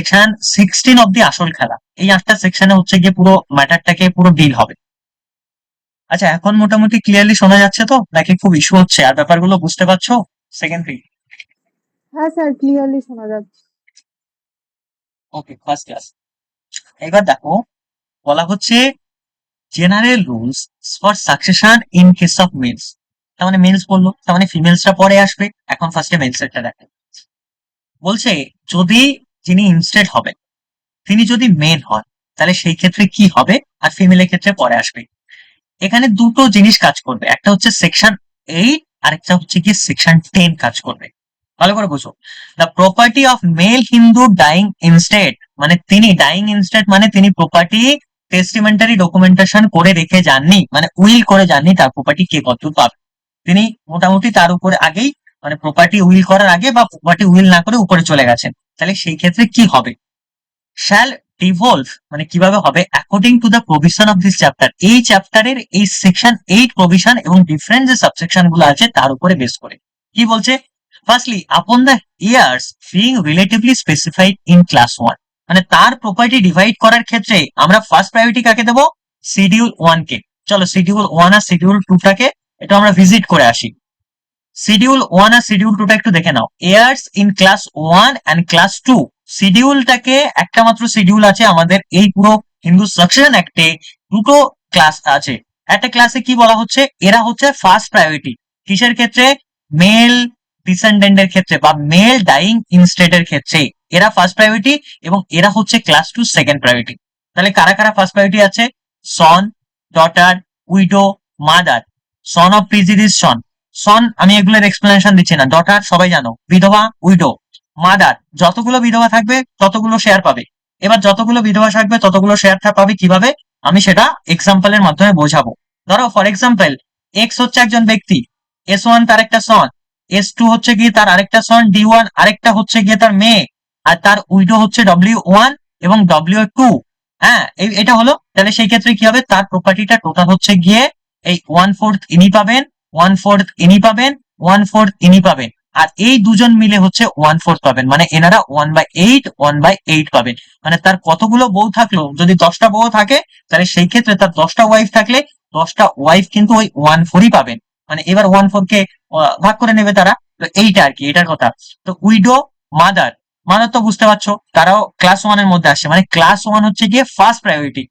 Section 16 অব্দি আসল খেলা। এই 8টা সেকশনে হচ্ছে গিয়ে পুরো ম্যাটারটাকে পুরো ডিল হবে। আচ্ছা, এখন মোটামুটি ক্লিয়ারলি শোনা যাচ্ছে তো, নাকি খুব ইস্যু হচ্ছে? আর ব্যাপারগুলো বুঝতে পারছো? Second thing. হ্যাঁ স্যার, ক্লিয়ারলি শোনা যাচ্ছে। Okay, first class. এবার দেখো, বলা হচ্ছে general rules for succession in case of males. তার মানে মেলস বললো, তার মানে ফিমেলসটা পরে আসবে। এখন ফার্স্টে মেলসেরটা দেখো। বলছে যদি যিনি ইনস্টেড হবেন তিনি যদি মেল হন, তাহলে সেই ক্ষেত্রে কি হবে, আর ফিমেলের ক্ষেত্রে পরে আসবে। এখানে দুটো জিনিস কাজ করবে, একটা হচ্ছে সেকশন 8, আরেকটা হচ্ছে কি সেকশন 10 কাজ করবে। ভালো করে বুঝো। The property of male Hindu dying intestate, মানে তিনি ডাইং ইনস্টেড মানে তিনি প্রপার্টি টেস্টিমেন্টারি ডকুমেন্টেশন করে রেখে যাননি, মানে উইল করে যাননি, তার প্রপার্টি কে কত পাবে। তিনি মোটামুটি তার উপরে আগেই, মানে প্রপার্টি উইল করার আগে বা প্রপার্টি উইল না করে উপরে চলে গেছেন, তাহলে সেই ক্ষেত্রে কি হবে। শ্যাল ডিভলভ, মানে কিভাবে হবে, according to the provision of this chapter. এই চ্যাপ্টারের এই সেকশন 8 প্রভিশন এবং ডিফারেন্ট যে সাবসেকশন গুলো আছে তার উপরে বেস করে। কি বলছে, firstly upon the years being relatively specified in class 1, মানে তার প্রপার্টি ডিভাইড করার ক্ষেত্রে আমরা ফার্স্ট প্রায়োরিটি কাকে দেবো, শিডিউল 1 কে। চলো শিডিউল 1 আর শিডিউল 2 টাকে এটা আমরা ভিজিট করে আসি। শিডিউল 1 আর শিডিউল 2টা একটু দেখে নাও। Heirs in class 1 and class 2, শিডিউলটাকে একটা মাত্র শিডিউল আছে আমাদের এই পুরো হিন্দু সাকসেশন অ্যাক্টে। দুটো ক্লাস আছে। একটা ক্লাসে কি বলা হচ্ছে, এরা হচ্ছে ফার্স্ট প্রায়োরিটি কিসের ক্ষেত্রে, মেল ডিসেন্ডেন্টের ক্ষেত্রে বা মেল ডাইং ইনস্টেটের ক্ষেত্রে এরা ফার্স্ট প্রায়োরিটি, এবং এরা হচ্ছে ক্লাস 2 সেকেন্ড প্রায়োরিটি। তাহলে কারা কারা ফার্স্ট প্রায়োরিটি আছে, son, daughter, widow, mother. Son of predeceased son, son আমি এগুলোর এক্সপ্লেনেশন দিচ্ছি না। ডটার সবাই জানো, বিধবা উইডো। মাদার, যতগুলো বিধবা থাকবে ততগুলো শেয়ার পাবে। এবার যতগুলো বিধবা থাকবে ততগুলো শেয়ার পাবে কিভাবে, আমি সেটা এক্সাম্পলের মাধ্যমে বোঝাবো। ধরো ফর এক্সাম্পল, এক্স হচ্ছে একজন ব্যক্তি, S1 তার একটা সন, S2 হচ্ছে গিয়ে তার আরেকটা সন D1, আরেকটা হচ্ছে গিয়ে তার মেয়ে, আর তার উইডো হচ্ছে W1 এবং W2। হ্যাঁ, এটা হলো। তাহলে সেই ক্ষেত্রে কি হবে, তার প্রপার্টিটা টোটাল হচ্ছে গিয়ে এই 1/4 ইনি পাবেন, 1/4 ইনি পাবেন, 1/4 ইনি পাবেন, আর এই দুজন মিলে হচ্ছে 1/4 পাবেন, মানে এনারা 1/8 1/8 পাবেন। মানে তার কতগুলো বউ থাকলো, যদি 10টা বউ থাকে তাহলে সেই ক্ষেত্রে তার 10টা ওয়াইফ থাকলে 10টা ওয়াইফ কিন্তু ওই 1/4ই পাবেন। মানে এবার 1/4 কে ভাগ করে নেবে তারা। তো এইটা আর কি, এটার কথা। তো উইডো, মাদার, মাদার তো বুঝতে পারছো তারাও ক্লাস 1 এর মধ্যে আসে, মানে ক্লাস 1 হচ্ছে গিয়ে first priority.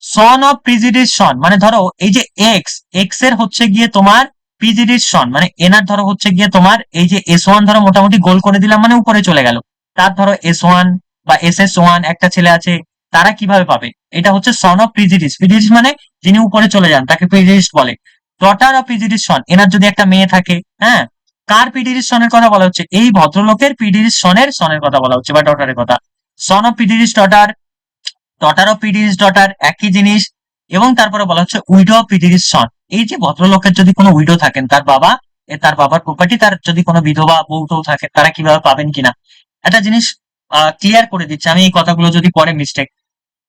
Son of predeceased সন, মানে ধরো এই যে এক্স, এক্স এর হচ্ছে গিয়ে তোমার প্রিজিডিস সন, মানে এনার ধরো হচ্ছে গিয়ে তোমার এই যে S1 ধরো মোটামুটি গোল করে দিলাম মানে উপরে চলে গেল। তার ধরো S1 বা SS1 একটা ছেলে আছে, তারা কিভাবে পাবে, এটা হচ্ছে সন অফ প্রিজিডিস। প্রিজিডিস মানে যিনি উপরে চলে যান তাকে প্রিজিডিস বলে। ডটার অফ প্রিজিডিস সন, এনার যদি একটা মেয়ে থাকে, হ্যাঁ, কার প্রিজিডিস সনের কথা বলা হচ্ছে, এই ভদ্রলোকের প্রিজিডিস সনের সনের কথা বলা হচ্ছে বা ডটারের কথা। Son of predeceased daughter, daughter of predeceased daughter, একই জিনিস। এবং তারপরে বলা হচ্ছে উইডো অফ পিডিডিস সন, এই যে ভদ্রলোকের যদি কোনো উইডো থাকেন, তার বাবা, তার বাবার প্রপার্টি, তার যদি কোনো বিধবা বউ থাকে তারা কিভাবে পাবেন কিনা। একটা জিনিস ক্লিয়ার করে দিচ্ছে আমি, এই কথাগুলো যদি পরে মিস্টেক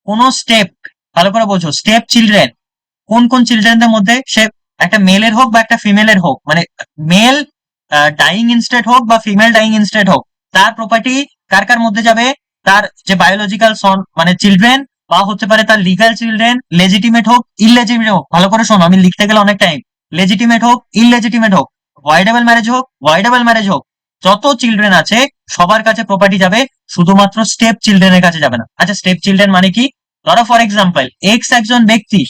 কোন স্টেপ, ভালো করে বোঝো। স্টেপ চিলড্রেন, কোন কোন চিলড্রেনদের মধ্যে, সে একটা মেলের হোক বা একটা ফিমেলের হোক, মানে মেল ডাইং ইনস্টেড হোক বা ফিমেল ডাইং ইনস্টেড হোক, তার প্রপার্টি কার কার মধ্যে যাবে, তার যে বায়োলজিক্যাল সন মানে চিলড্রেন, বা হতে পারে তার লিগাল চিলড্রেন, লেজিটিমেট হোক ইললেজিটিমেট হোক, ভালো করে শোনো আমি লিখতে গেলে অনেক টাইম, লেজিটিমেট হোক ইললেজিটিমেট হোক, ভয়েডেবল ম্যারেজ হোক ভয়েডেবল ম্যারেজ হোক, যত চিলড্রেন আছে সবার কাছে প্রপার্টি যাবে, শুধুমাত্র স্টেপ চিলড্রেনের কাছে যাবে না। আচ্ছা, স্টেপ চিলড্রেন মানে কি, ধরো ফর এক্সাম্পল এক্স একজন ব্যক্তি,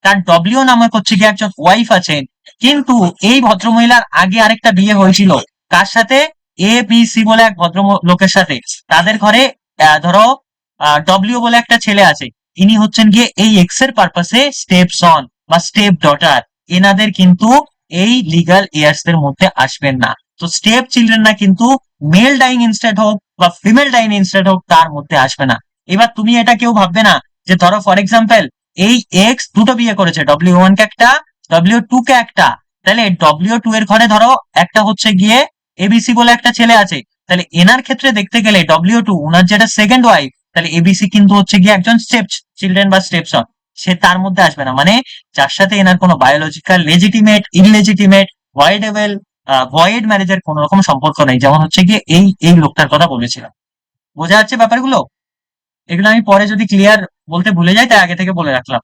তার ডব্লিউ নামে হচ্ছে কি একজন ওয়াইফ আছেন, কিন্তু এই ভদ্রমহিলার আগে আরেকটা বিয়ে হয়েছিল, কার সাথে, ABC বলে এক ভদ্র লোকের সাথে। তাদের ঘরে ধরো ডব্লিউ বলে একটা ছেলে আছে, ইনি হচ্ছেন গিয়ে এই এক্স এর পারপাসে স্টেপ সন বা স্টেপ ডটার। এনাদের কিন্তু এই লিগাল ইয়ার্স এর মধ্যে আসবেন না। তো স্টেপ চিলড্রেনরা কিন্তু মেল ডাইং ইনস্টেড হোক বা ফিমেল ডাইং ইনস্টেড হোক তার মধ্যে আসবে না। এবার তুমি এটা কেউ ভাববে না যে ধরো ফর এক্সাম্পল এই এক্স দুটো বিয়ে করেছে, W1 কে একটা, W2 কে একটা, তাহলে W2 এর ঘরে ধরো একটা হচ্ছে গিয়ে ABC বলে একটা ছেলে আছে, তাহলে এনার ক্ষেত্রে দেখতে গেলে W2 উনার যেটা সেকেন্ড ওয়াইফ, তাহলে ABC কিন্তু হচ্ছে গিয়ে একজন স্টেপ চিলড্রেন বা স্টেপ সন, সে তার মধ্যে আসবে না। মানে যার সাথে এনার কোনো বায়োলজিক্যাল লেজিটিমেট ইললেজিটিমেট ভয়েডেবল ভয়েড ম্যারেজের কোন রকম সম্পর্ক নেই, যেমন হচ্ছে গিয়ে এই এই লোকটার কথা বলেছিলাম। বোঝা যাচ্ছে ব্যাপারগুলো? এগুলো আমি পরে যদি ক্লিয়ার বলতে ভুলে যাই তাই আগে থেকে বলে রাখলাম।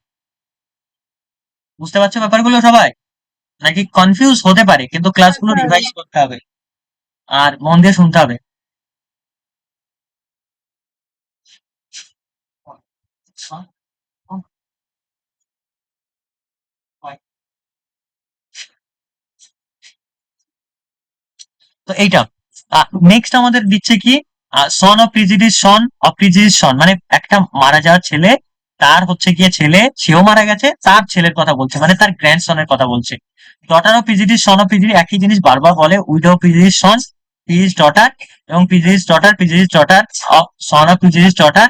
বুঝতে পারছো ব্যাপারগুলো সবাই? নাকি কনফিউজ হতে পারে, কিন্তু হ্যাঁ ক্লাসগুলো স্যার। রিভাইজ করতে হবে আর মন দিয়ে শুনতে হবে। তো এইটা নেক্সট আমাদের দিচ্ছে কি, সন of predeceased son of predeceased সন, মানে একটা মারা যাওয়ার ছেলে, তার হচ্ছে গিয়ে ছেলে, সেও মারা গেছে, তার ছেলের কথা বলছে, মানে তার গ্র্যান্ড সনের কথা বলছে। Daughter of predeceased son of predeceased একই জিনিস বারবার বলে, widow of predeceased son predeceased daughter, এবং predeceased daughter of son of predeceased daughter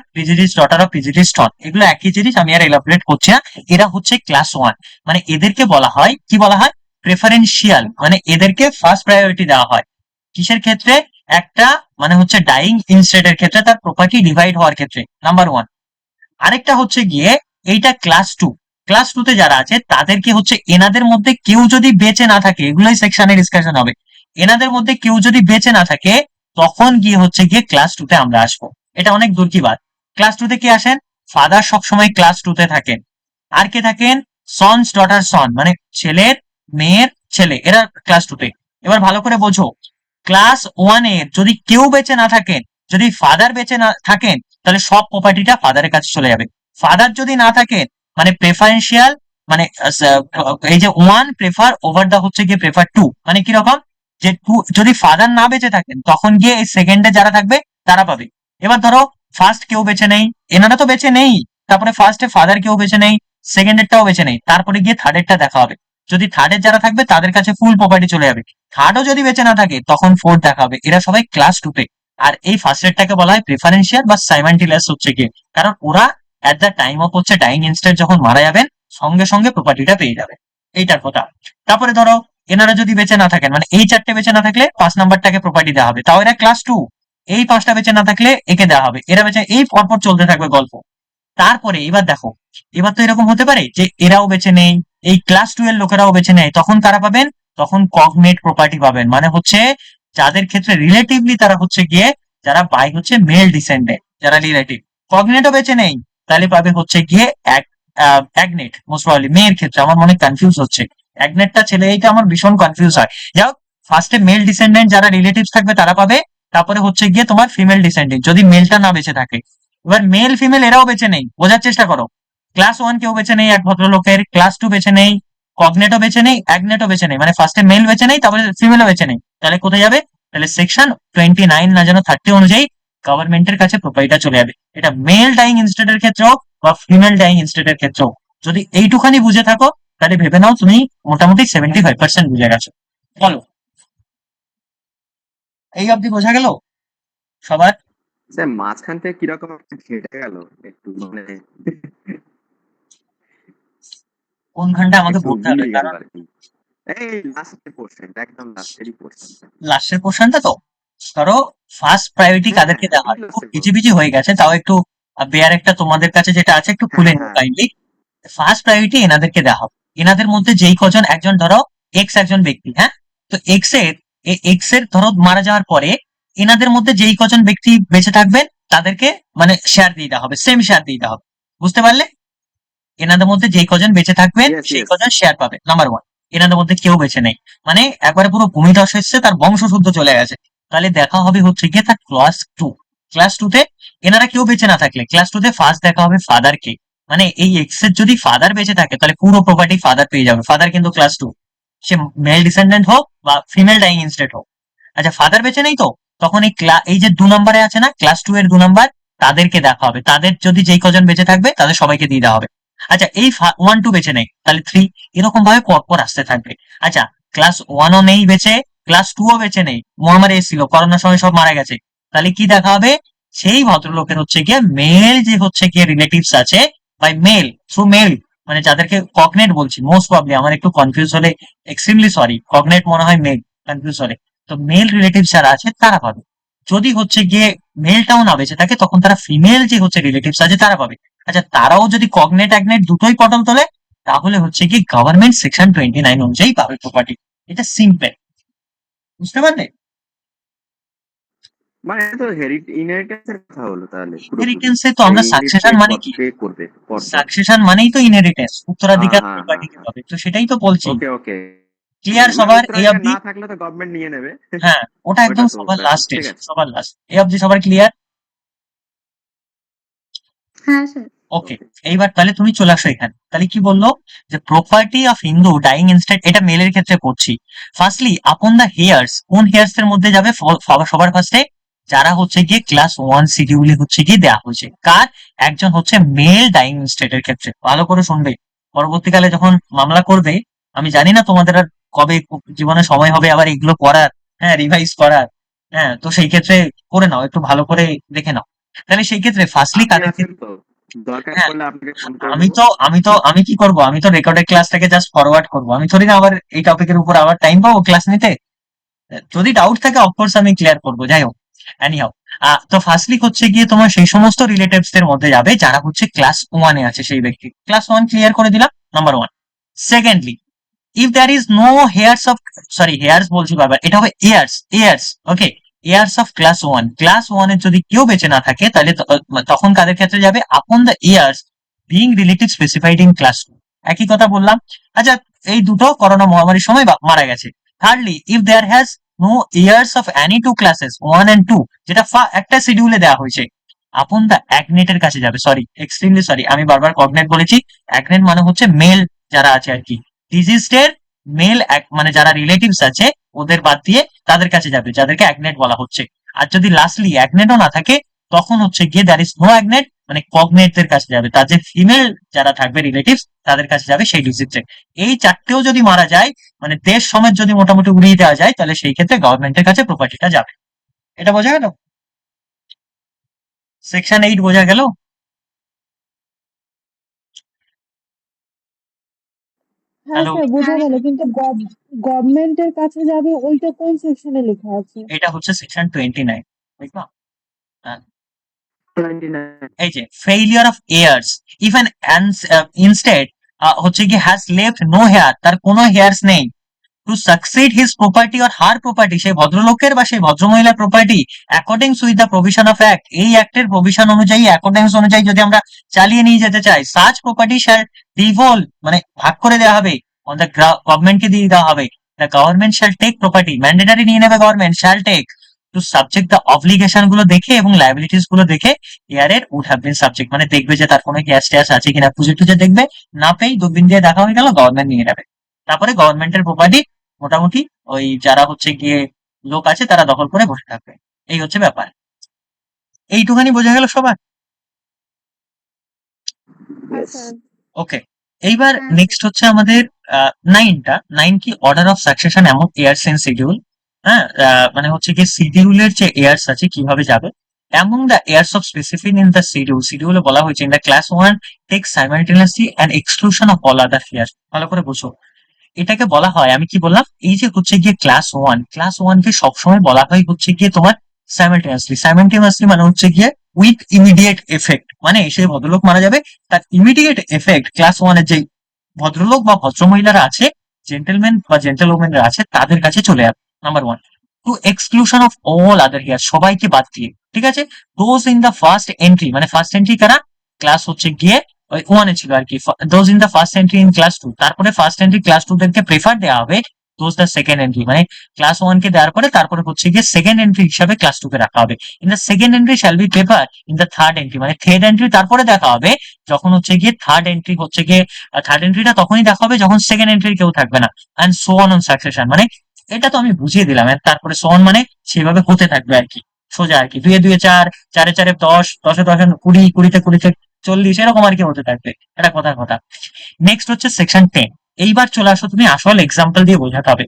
of predeceased son, এগুলো একই জিনিস, আমি আর এলাবোরেট করছি না। এরা হচ্ছে ক্লাস ওয়ান, মানে এদেরকে বলা হয় কি, বলা হয় প্রেফারেন্সিয়াল, মানে এদেরকে ফার্স্ট প্রায়োরিটি দেওয়া হয়। কিসের ক্ষেত্রে? একটা মানে হচ্ছে ডাইং ইনস্টেটের ক্ষেত্রে, তার প্রপার্টি ডিভাইড হওয়ার ক্ষেত্রে, নাম্বার ওয়ান। আরেকটা হচ্ছে গিয়ে এইটা ক্লাস টু, ক্লাস টু তে যারা আছে তাদেরকে হচ্ছে এনাদের মধ্যে কেউ যদি বেঁচে না থাকে, এগুলোই সেকশনে ডিসকাশন হবে, এনাদের মধ্যে কেউ যদি বেঁচে না থাকে তখন গিয়ে হচ্ছে গিয়ে ক্লাস টু তে আমরা আসবো। এটা অনেক দূর কি বাদ। ক্লাস টু তে কি আসেন? ফাদার সবসময় ক্লাস টু তে থাকেন। আর কে থাকেন? সনস ডটার সন, মানে ছেলের মেয়ের ছেলে, এরা ক্লাস টু তে। এবার ভালো করে বোঝো, ক্লাস ওয়ানে যদি কেউ বেঁচে না থাকেন, যদি ফাদার বেঁচে না থাকেন, তাহলে সব প্রপার্টিটা ফাদারের কাছে চলে যাবে। ফাদার যদি না থাকেন, মানে প্রেফারেন্সিয়াল, মানে এই যে ওয়ান প্রেফার ওভার দা হচ্ছে গিয়ে প্রেফার টু, মানে কিরকম, যে টু যদি ফাদার না বেঁচে থাকেন তখন গিয়ে এই সেকেন্ডে যারা থাকবে তারা পাবে। এবার ধরো ফার্স্ট কেউ বেঁচে নেই, এনারা তো বেঁচে নেই, তারপরে ফার্স্টে ফাদার কেউ বেঁচে নেই, সেকেন্ডেরটাও বেঁচে নেই, তারপরে গিয়ে থার্ডেরটা দেখা হবে। যদি থার্ডের যারা থাকবে তাদের কাছে ফুল প্রপার্টি চলে যাবে। থার্ডও যদি বেঁচে না থাকে তখন ফোর্থ দেখা হবে। এরা সবাই ক্লাস টু তে। আর এই ফার্স্ট এডটাকে বলা হয় প্রেফারেন্সিয়াল বা সাইমান্টিলাস হচ্ছে গিয়ে, কারণ ওরা অ্যাট দ্য টাইম অফ হচ্ছে ডাইং ইনস্ট্যান্ট যখন মারা যাবেন সঙ্গে সঙ্গে প্রপার্টিটা পেয়ে যাবে। এইটার কথা। তারপরে ধরো এনারা যদি বেঁচে না থাকেন, মানে এই চারটে বেঁচে না থাকলে 5 নাম্বারটাকে প্রপার্টি দেওয়া হবে, তাও এরা ক্লাস টু। এই 5টা বেঁচে না থাকলে একে দেওয়া হবে, এরা বেঁচে, এই পরপর চলতে থাকবে গল্প। তারপরে এবার দেখো, এবার তো এরকম হতে পারে যে এরাও বেঁচে নেই, এই ক্লাস টু এর লোকেরাও বেঁচে নেয়, তখন কারা পাবেন? তখন কগনেট প্রপার্টি পাবেন, মানে হচ্ছে যাদের ক্ষেত্রে রিলেটিভলি তারা হচ্ছে গিয়ে, যারা বাই হচ্ছে মেল ডিসেন্ডেন্ট, যারা রিলেটিভ। কগনেটও বেঁচে নেই, তাহলে পাবে হচ্ছে গিয়ে অ্যাগনেট, মোস্ট প্রবাবলি মেয়ের ক্ষেত্রে, আমার মনে কনফিউজ হচ্ছে অ্যাগনেটটা ছেলে, এইটা আমার ভীষণ কনফিউজ হয়। যাই হোক, ফার্স্টে মেল ডিসেন্ডেন্ট যারা রিলেটিভ থাকবে তারা পাবে, তারপরে হচ্ছে গিয়ে তোমার ফিমেল ডিসেন্ডেন্ট যদি মেলটা না বেঁচে থাকে। এবার মেল ফিমেল এরাও বেঁচে নেই, বোঝার চেষ্টা করো। ক্লাস ওয়ান কেউ বেঁচে নেই এক ভদ্রলোকের, ক্লাস টু বেঁচে নেই, কগনেটও বেঁচে নেই, অ্যাগনেটও বেঁচে নেই, মানে ফার্স্টে মেল বেঁচে নেই তারপরে ফিমেলও বেঁচে নেই, তাহলে কোথায় যাবে? তাহলে সেকশন 29 না যেন 30 অনুযায়ী গভর্নমেন্টের কাছে প্রপার্টিটা চলে যাবে। এটা মেল ডাইং ইনস্টেটের ক্ষেত্রে হোক বা ফিমেল ডাইং ইনস্টেটের ক্ষেত্রে হোক। যদি এইটুখানি বুঝে থাকো তাহলে ভেবে নাও তুমি মোটামুটি 75% বুঝে গেছো। বলো, এই অবধি বোঝা গেল সবার? স্যার মাঝখান থেকে কিরকম একটা ঘেটে গেল একটু, মানে কোন ঘন্টা আমাকে একটু পড়তে হবে, মিলিয়ে গেল কারণ আর কি। এই লাস্টের পোর্শন, একদম লাস্টেরই পোর্শন। লাস্টের পোর্শনটা তো, ধরো ফার্স্ট প্রায়োরিটি হ্যাঁ কাদেরকে হ্যাঁ, দেওয়া এই হয়, খুব লাস্টের বিজি বিজি হয়ে গেছে, তাও একটু বেয়ার একটা তোমাদের কাছে যেটা আছে একটু হ্যাঁ খুলে নিও হ্যাঁ। কাইন্ডলি। ফার্স্ট প্রায়োরিটি এনাদেরকে দেওয়া হবে। এনাদের মধ্যে যেই কজন, একজন ধরো এক্স একজন ব্যক্তি, হ্যাঁ, তো এক্স এর ধরো মারা যাওয়ার পরে এনাদের মধ্যে যেই কজন ব্যক্তি বেঁচে থাকবেন তাদেরকে মানে শেয়ার দিয়ে দেওয়া হবে, সেম শেয়ার দিয়ে দেওয়া হবে। বুঝতে পারলে? এনাদের মধ্যে যেই কজন বেঁচে থাকবেন ইয়েস সেই ইয়েস। কজন শেয়ার পাবে, নাম্বার ওয়ান। এনাদের মধ্যে কেউ বেঁচে নেই, মানে একবারে পুরো ভূমিধস এসছে, তার বংশ শুদ্ধ চলে গেছে, তাহলে দেখা হবে হচ্ছে গিয়ে তার ক্লাস টু। ক্লাস টু তে এনারা কেউ বেঁচে না থাকলে ক্লাস টু তে ফার্স্ট দেখা হবে ফাদার কে, মানে এই এক্স এর যদি ফাদার বেঁচে থাকে তাহলে পুরো প্রপার্টি ফাদার পেয়ে যাবে, ফাদার কিন্তু ক্লাস টু, সে মেল ডিসেন্ডেন্ট হোক বা ফিমেল ডাইং ইনস্টেট হোক। আচ্ছা ফাদার বেঁচে নেই তো, তখন এই যে 2 নম্বরে আছে না ক্লাস টু এর 2 নম্বর, তাদেরকে দেখা হবে, তাদের যদি যেই কজন বেঁচে থাকবে তাদের সবাইকে দিয়ে দেওয়া হবে। আচ্ছা এই ওয়ান টু বেঁচে নেই তাহলে থ্রি, এরকম ভাবে পরপর আসতে থাকবে। আচ্ছা ক্লাস ওয়ানও নেই বেঁচে, ক্লাস টু ও বেঁচে নেই, মহামারী এসেছিল, করোনার সময় সব মারা গেছে, তাহলে কি দেখা হবে? সেই ভদ্রলোকের হচ্ছে গিয়ে মেল যে হচ্ছে গিয়ে রিলেটিভস আছে, বাই মেল থ্রু মেল, মানে যাদেরকে কগনেট বলছি মোস্ট প্রবলি, আমার একটু কনফিউজ হলে এক্সট্রিমলি সরি, কগনেট মনে হয় মেল, কনফিউজ হলে। তো মেল রিলেটিভস যারা আছে তারা পাবে। যদি হচ্ছে গিয়ে মেলটাও না বেঁচে থাকে তখন তারা ফিমেল যে হচ্ছে রিলেটিভস আছে তারা পাবে। আচ্ছা তারাও যদি কগনেট অ্যাগনেট দুটোই পটল তোলে তাহলে হচ্ছে কি গভর্নমেন্ট সেকশন 29 অনুযায়ী পাবে প্রপার্টি। এটা সিম্পল, বুঝতে পারলে? মানে এটা তো ইনহেরিটেন্স এর কথা হলো তাহলে পুরোপুরি। ইনহেরিটেন্সে তো আমরা সাকসেশন মানে কি, কে করবে পরপর। সাকসেশন মানেই তো ইনহেরিটেন্স, হ্যাঁ উত্তরাধিকার হ্যাঁ হ্যাঁ প্রপার্টিকে হ্যাঁ। পাবে, তো সেটাই তো বলছি। ওকে ওকে। ক্লিয়ার মানে সবার এই উত্তরাধিকার অবধি? না থাকলে তো গভর্নমেন্ট নিয়ে নেবে। হ্যাঁ, ওটা ওটা একদম তো সবার ব্যাপার, লাস্টে, ঠিক আছে। সবার লাস্ট, এই অবধি সবার ক্লিয়ার? হ্যাঁ স্যার। ওকে, ওকে। এইবার তাহলে তুমি চলে আসো এখানে। তাহলে কি বললো যে property of Hindu dying intestate, এটা মেলের ক্ষেত্রে করছি। ফার্স্টলি আপন দা হেয়ার্স, কোন হেয়ার্স এর মধ্যে যাবে? সবার ফার্স্টে যারা হচ্ছে গিয়ে ক্লাস 1 শিডিউলে হচ্ছে গিয়ে দেওয়া হয়েছে, কার? একজন হচ্ছে মেল ডাইং ইনস্টেড এর ক্ষেত্রে। ভালো করে শুনবে, পরবর্তীকালে যখন মামলা করবে, আমি জানি না তোমাদের আর কবে জীবনে সময় হবে আবার এগুলো করার, হ্যাঁ, রিভাইজ করার। হ্যাঁ, তো সেই ক্ষেত্রে করে নাও, একটু ভালো করে দেখে নাও। তাহলে সেই ক্ষেত্রে ফার্স্টলি আপনি কাদের আছেন ক্ষেত্রে? তো, দরকার হ্যাঁ, পড়লে আপনাকে ফোন করে আমি দেবো। তো আমি তো আমি কি করব? আমি তো রেকর্ডেড ক্লাসটাকে জাস্ট ফরওয়ার্ড করব, আমি থোড়ি না আবার এই টপিকের উপর আবার টাইম পাবো ক্লাস নিতে। যদি ডাউট থাকে অফকোর্স আমি ক্লিয়ার করব, যাই হোক। এনিহাউ, তো ফার্স্টলি হচ্ছে গিয়ে তোমার সেই সমস্ত রিলেটিভস এর মধ্যে যাবে যারা হচ্ছে ক্লাস 1 এ আছে, সেই ব্যক্তি। ক্লাস 1 ক্লিয়ার করে দিলাম, number 1। Secondly, if there is no heirs of, sorry heirs বলছি বারবার, এটা হবে heirs, heirs, okay. Heirs of class 1 এর যদি কেউ বেঁচে না থাকে, তাহলে তখন কাদের ক্ষেত্রে যাবে? Upon the years being relative specified in class 2। একই কথা বললাম। আচ্ছা, এই দুটো করোনা মহামারীর সময় মারা গেছে। Thirdly, if there has no heirs of any two classes 1 and 2, যেটা একটা শিডিউলে দেওয়া হয়েছে, আপন দা অ্যাগনেটের কাছে যাবে। সরি, এক্সট্রিমলি সরি, আমি বারবার কগনেট বলেছি। অ্যাগনেট মানে হচ্ছে মেল যারা আছে আর কি, ডিজিজড এর মেল, মানে যারা রিলেটিভস আছে ওদের বাদ দিয়ে তাদের কাছে যাবে, যাদেরকে অ্যাগনেট বলা হচ্ছে। আর যদি লাস্টলি অ্যাগনেটও না থাকে, তখন হচ্ছে গিয়ে দ্যার ইজ নো অ্যাগনেট, মানে কগনেটদের কাছে যাবে, তার যে ফিমেল যারা থাকবে রিলেটিভস তাদের কাছে যাবে সেই ডিজিজে। এই চারটেও যদি মারা যায়, মানে দেশ সমেত যদি মোটামুটি উড়িয়ে দেওয়া যায়, তাহলে সেই ক্ষেত্রে গভর্নমেন্টের কাছে প্রপার্টিটা যাবে। এটা বোঝা গেল? সেকশন 8 বোঝা গেল? হ্যাঁ হ্যালো, স্যার বোঝা গেল, কিন্তু গভর্নমেন্টের কাছে যাবে ওইটা কোন সেকশনে লেখা আছে? এটা হচ্ছে সেকশন 29, বুঝলা? হ্যাঁ, 29। এই যে failure of ears, even instead হচ্ছে কি হ্যাজ লেফট নো হেয়ার, তার কোনো হেয়ার্স নেই, to succeed his property or her property, সেই ভদ্রলোকের বা সেই ভদ্রমহিলার property, accordance with the provision of act, এই অ্যাক্টের প্রভিশন অনুযায়ী, অ্যাকর্ডিংস অনুযায়ী যদি আমরা চালিয়ে নিয়ে যেতে চাই, সাচ প্রপার্টি শ্যাল ডিভোল, মানে ভাগ করে দেওয়া হবে, অন দ্য গভর্নমেন্টকে দিয়ে দেওয়া হবে। The government shall take property, mandatory নিয়ে নেবে government, shall take to subject the obligation গুলো দেখে এবং লাইবিলিটিস গুলো দেখে, এর উড হ্যাভ বিন সাবজেক্ট, মানে দেখবে যে তার কোনো গ্যাস ট্যাস আছে কিনা, খুঁজে টুজে দেখবে, না পেয়ে দূরবীন দিয়ে দেখা হয়ে গেল, গভর্নমেন্ট নিয়ে নেবে। তারপরে গভর্নমেন্টের প্রপার্টি মোটামুটি ওই যারা হচ্ছে গিয়ে লোক আছে তারা দখল করে বসে থাকবে। এই হচ্ছে ব্যাপার। এইটুখানি বোঝা গেল সবার? হ্যাঁ ইয়েস। স্যার। ওকে, এইবার নেক্সট হচ্ছে আমাদের 9 কি, অর্ডার অফ সাকসেশন এমন এয়ার্স এন্ড শিডিউল। হ্যাঁ, মানে হচ্ছে গিয়ে শিডিউলের যে এয়ার্স আছে কিভাবে যাবে, এমন the heirs of specific in the schedule, শিডিউলে বলা হয়েছে in the class 1 take simultaneously and exclusion of all other heirs. ভালো করে বুঝো, এটাকে বলা হয়, আমি কি বললাম, এই যে হচ্ছে গিয়ে ক্লাস 1 কে সবসময় বলা হয় হচ্ছে গিয়ে তোমার সাইমালটেনিয়াসলি মানে হচ্ছে গিয়ে উইথ ইমিডিয়েট এফেক্ট, মানে সেই ভদ্রলোক মারা যাবে, তার ইমিডিয়েট এফেক্ট ক্লাস 1 এর যে ভদ্রলোক বা ভদ্রমহিলারা আছে, জেন্টেলম্যান বা জেন্টেলওমেনরা আছে, তাদের কাছে চলে যাবে, number 1। To exclusion of all other heir, সবাইকে বাদ দিয়ে, ঠিক আছে। Those in the first entry, মানে ফার্স্ট এন্ট্রি কারা? ক্লাস হচ্ছে গিয়ে ওই 1 ছিল আর কি, those in the first entry in class 2, তারপরে ফার্স্ট এন্ট্রি ক্লাস 2 দেরকে প্রেফার দেওয়া হবে। দোজ দা সেকেন্ড এন্ট্রি, মানে ক্লাস 1 কে দেওয়ার পরে তারপরে হচ্ছে গিয়ে সেকেন্ড এন্ট্রি হিসাবে ক্লাস 2 কে রাখা হবে। In the second entry shall be prefer in the third entry, মানে থার্ড এন্ট্রি তারপরে দেখা হবে যখন হচ্ছে গিয়ে থার্ড এন্ট্রি হচ্ছে গিয়ে, থার্ড এন্ট্রিটা তখনই দেখা হবে যখন সেকেন্ড এন্ট্রির কেউ থাকবে না। And so on on succession, মানে এটা তো আমি বুঝিয়ে দিলাম, and তারপরে সো অন মানে সেভাবে হতে থাকবে আর কি, সোজা আর কি, 2 এ 2 এ 4, 4 এ 4 এ 10, 10 এ 10, 20, 20 তে 40, এরকম আর কি হতে থাকবে। এটা কথার কথা। নেক্সট হচ্ছে সেকশন 10। এইবার চলে আসো তুমি, আসল এক্সাম্পল দিয়ে বোঝাতে হবে।